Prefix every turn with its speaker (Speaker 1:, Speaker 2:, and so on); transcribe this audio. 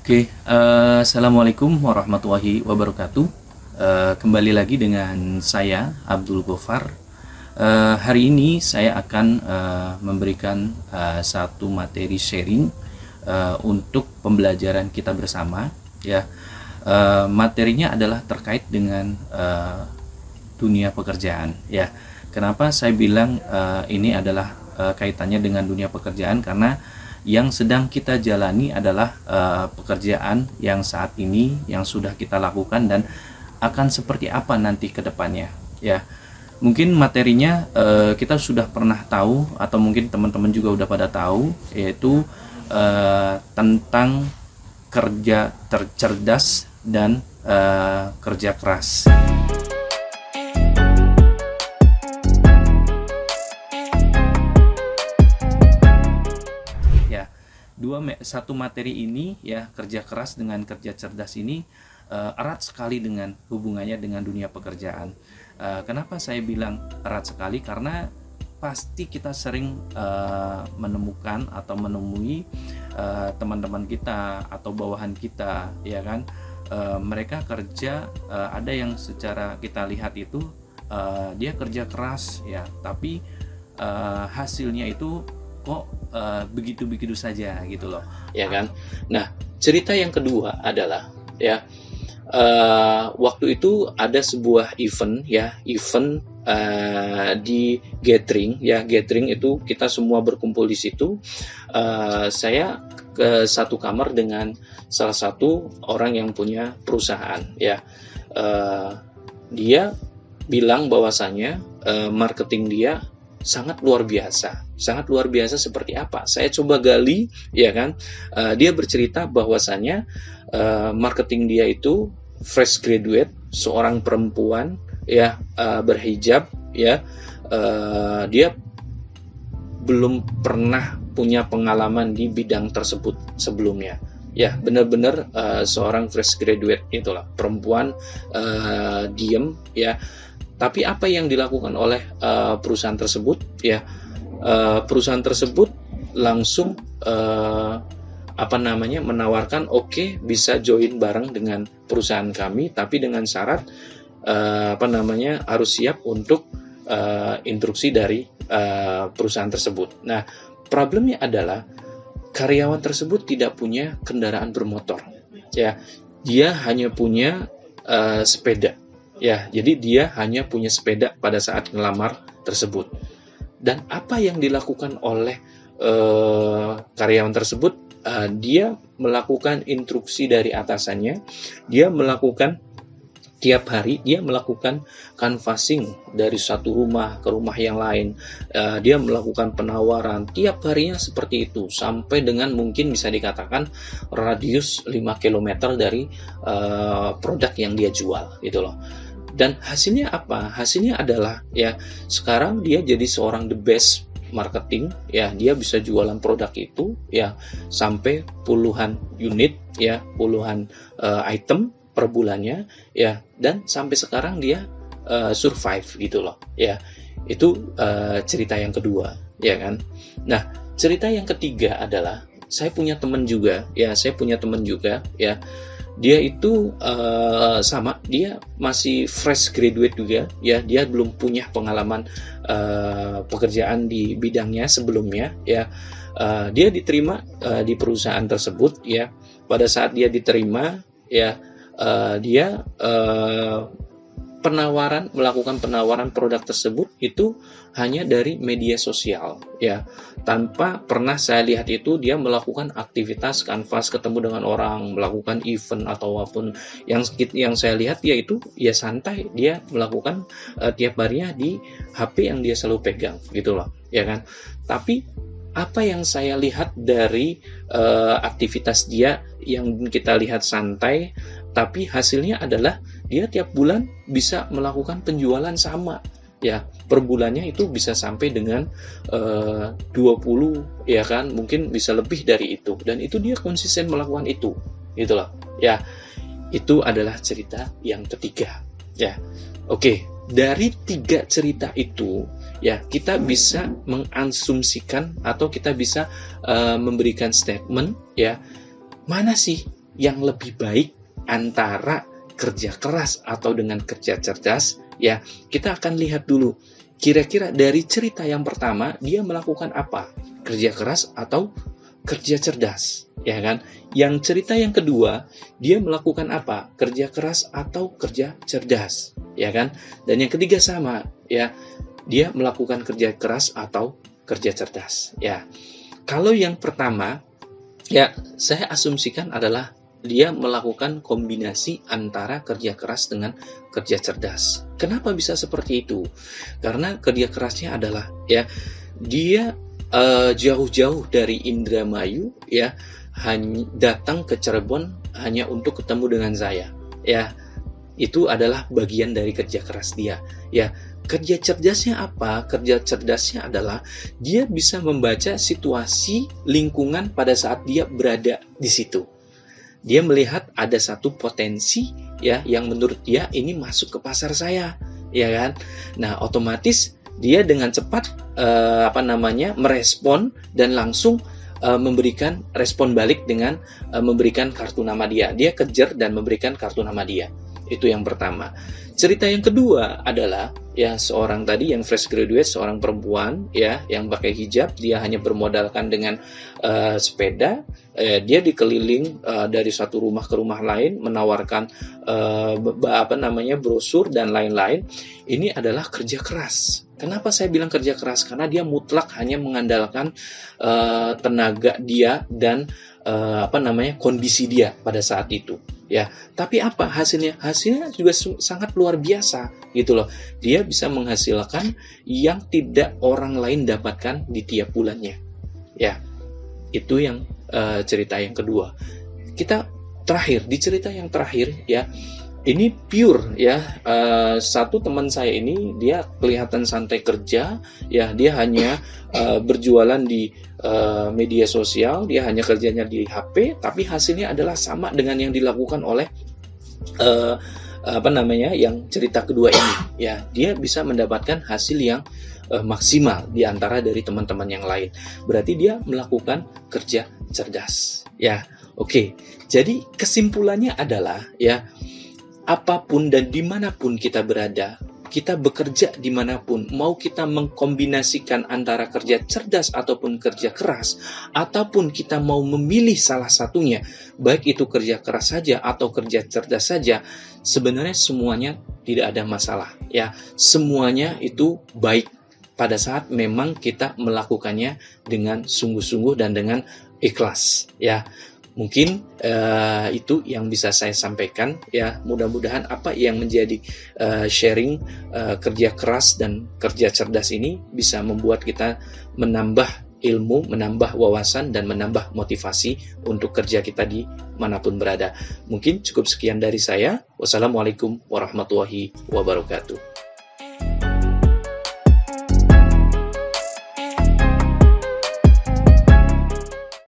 Speaker 1: Assalamualaikum warahmatullahi wabarakatuh. Kembali lagi dengan saya Abdul Gofar. Hari ini saya akan memberikan satu materi sharing untuk pembelajaran kita bersama. Ya, materinya adalah terkait dengan dunia pekerjaan. Ya, kenapa saya bilang ini adalah kaitannya dengan dunia pekerjaan? Karena yang sedang kita jalani adalah pekerjaan yang saat ini yang sudah kita lakukan dan akan seperti apa nanti ke depannya. Ya, mungkin materinya kita sudah pernah tahu atau mungkin teman-teman juga udah pada tahu, yaitu tentang kerja tercerdas dan kerja keras. Satu materi ini, ya, kerja keras dengan kerja cerdas ini erat sekali dengan hubungannya dengan dunia pekerjaan. Kenapa saya bilang erat sekali? Karena pasti kita sering menemukan atau menemui teman-teman kita atau bawahan kita, ya kan, mereka kerja, ada yang secara kita lihat itu dia kerja keras, ya, tapi hasilnya itu kok begitu-begitu saja gitu loh,
Speaker 2: ya kan. Nah, cerita yang kedua adalah, ya, waktu itu ada sebuah event, ya, event di gathering, ya, gathering itu kita semua berkumpul di situ. Saya ke satu kamar dengan salah satu orang yang punya perusahaan, ya. Dia bilang bahwasannya marketing dia sangat luar biasa. Sangat luar biasa seperti apa? Saya coba gali, ya kan. Dia bercerita bahwasannya marketing dia itu fresh graduate, seorang perempuan, ya, berhijab, ya. Dia belum pernah punya pengalaman di bidang tersebut sebelumnya. Ya, benar-benar seorang fresh graduate itulah, perempuan diem, ya. Tapi apa yang dilakukan oleh perusahaan tersebut, ya, perusahaan tersebut langsung menawarkan, oke, bisa join bareng dengan perusahaan kami, tapi dengan syarat harus siap untuk instruksi dari perusahaan tersebut. Nah, problemnya adalah karyawan tersebut tidak punya kendaraan bermotor, ya, dia hanya punya sepeda. Ya, jadi dia hanya punya sepeda pada saat ngelamar tersebut. Dan apa yang dilakukan oleh karyawan tersebut? Dia melakukan instruksi dari atasannya. Dia melakukan tiap hari, dia melakukan canvassing dari satu rumah ke rumah yang lain. Dia melakukan penawaran tiap harinya seperti itu, sampai dengan mungkin bisa dikatakan radius 5 km dari produk yang dia jual, gitu loh. Dan hasilnya apa? Hasilnya adalah, ya, sekarang dia jadi seorang the best marketing, ya, dia bisa jualan produk itu, ya, sampai puluhan unit, ya, puluhan item per bulannya, ya, dan sampai sekarang dia survive, gitu loh, ya. Itu cerita yang kedua, ya kan. Nah, cerita yang ketiga adalah saya punya teman juga, ya, ya. Dia itu sama, dia masih fresh graduate juga, ya, dia belum punya pengalaman pekerjaan di bidangnya sebelumnya, ya. Dia diterima di perusahaan tersebut, ya. Pada saat dia diterima, ya, dia melakukan penawaran produk tersebut itu hanya dari media sosial, ya, tanpa pernah saya lihat itu dia melakukan aktivitas kanvas, ketemu dengan orang, melakukan event atau apapun. Yang saya lihat dia itu, ya, santai, dia melakukan tiap harinya di HP yang dia selalu pegang, gitu loh, ya kan. Tapi apa yang saya lihat dari aktivitas dia yang kita lihat santai, tapi hasilnya adalah dia tiap bulan bisa melakukan penjualan sama, ya, per bulannya itu bisa sampai dengan 20, ya kan, mungkin bisa lebih dari itu, dan itu dia konsisten melakukan itu, gitu loh, ya. Itu adalah cerita yang ketiga, ya. Oke, dari 3 cerita itu, ya, kita bisa mengasumsikan atau kita bisa memberikan statement, ya, mana sih yang lebih baik antara kerja keras atau dengan kerja cerdas? Ya, kita akan lihat dulu. Kira-kira dari cerita yang pertama, dia melakukan apa? Kerja keras atau kerja cerdas? Ya kan? Yang cerita yang kedua, dia melakukan apa? Kerja keras atau kerja cerdas? Ya kan? Dan yang ketiga sama, ya. Dia melakukan kerja keras atau kerja cerdas? Ya. Kalau yang pertama, ya, saya asumsikan adalah dia melakukan kombinasi antara kerja keras dengan kerja cerdas. Kenapa bisa seperti itu? Karena kerja kerasnya adalah, ya, dia jauh-jauh dari Indramayu, ya, hanya datang ke Cirebon hanya untuk ketemu dengan saya. Ya, itu adalah bagian dari kerja keras dia. Ya, kerja cerdasnya apa? Kerja cerdasnya adalah dia bisa membaca situasi lingkungan pada saat dia berada di situ. Dia melihat ada satu potensi, ya, yang menurut dia ini masuk ke pasar saya, ya kan? Nah, otomatis dia dengan cepat merespon dan langsung memberikan respon balik dengan memberikan kartu nama dia. Dia kejar dan memberikan kartu nama dia. Itu yang pertama. Cerita yang kedua adalah, ya, seorang tadi yang fresh graduate, seorang perempuan, ya, yang pakai hijab, dia hanya bermodalkan dengan sepeda, dia dikeliling dari satu rumah ke rumah lain, menawarkan brosur dan lain-lain. Ini adalah kerja keras. Kenapa saya bilang kerja keras? Karena dia mutlak hanya mengandalkan tenaga dia dan kondisi dia pada saat itu. Ya, tapi apa hasilnya? Hasilnya juga sangat luar biasa, gitu loh. Dia bisa menghasilkan yang tidak orang lain dapatkan di tiap bulannya. Ya, itu yang cerita yang kedua. Kita terakhir di cerita yang terakhir, ya, ini pure, ya. Satu teman saya ini dia kelihatan santai kerja, ya, dia hanya berjualan di media sosial, dia hanya kerjanya di HP, tapi hasilnya adalah sama dengan yang dilakukan oleh yang cerita kedua ini. Ya, dia bisa mendapatkan hasil yang maksimal di antara dari teman-teman yang lain. Berarti dia melakukan kerja cerdas. Ya, oke. Jadi kesimpulannya adalah, ya, apapun dan dimanapun kita berada, kita bekerja dimanapun, mau kita mengkombinasikan antara kerja cerdas ataupun kerja keras, ataupun kita mau memilih salah satunya, baik itu kerja keras saja atau kerja cerdas saja, sebenarnya semuanya tidak ada masalah. Ya, semuanya itu baik pada saat memang kita melakukannya dengan sungguh-sungguh dan dengan ikhlas. Ya. Mungkin itu yang bisa saya sampaikan, ya. Mudah-mudahan apa yang menjadi sharing kerja keras dan kerja cerdas ini bisa membuat kita menambah ilmu, menambah wawasan, dan menambah motivasi untuk kerja kita di manapun berada. Mungkin cukup sekian dari saya. Wassalamualaikum warahmatullahi wabarakatuh.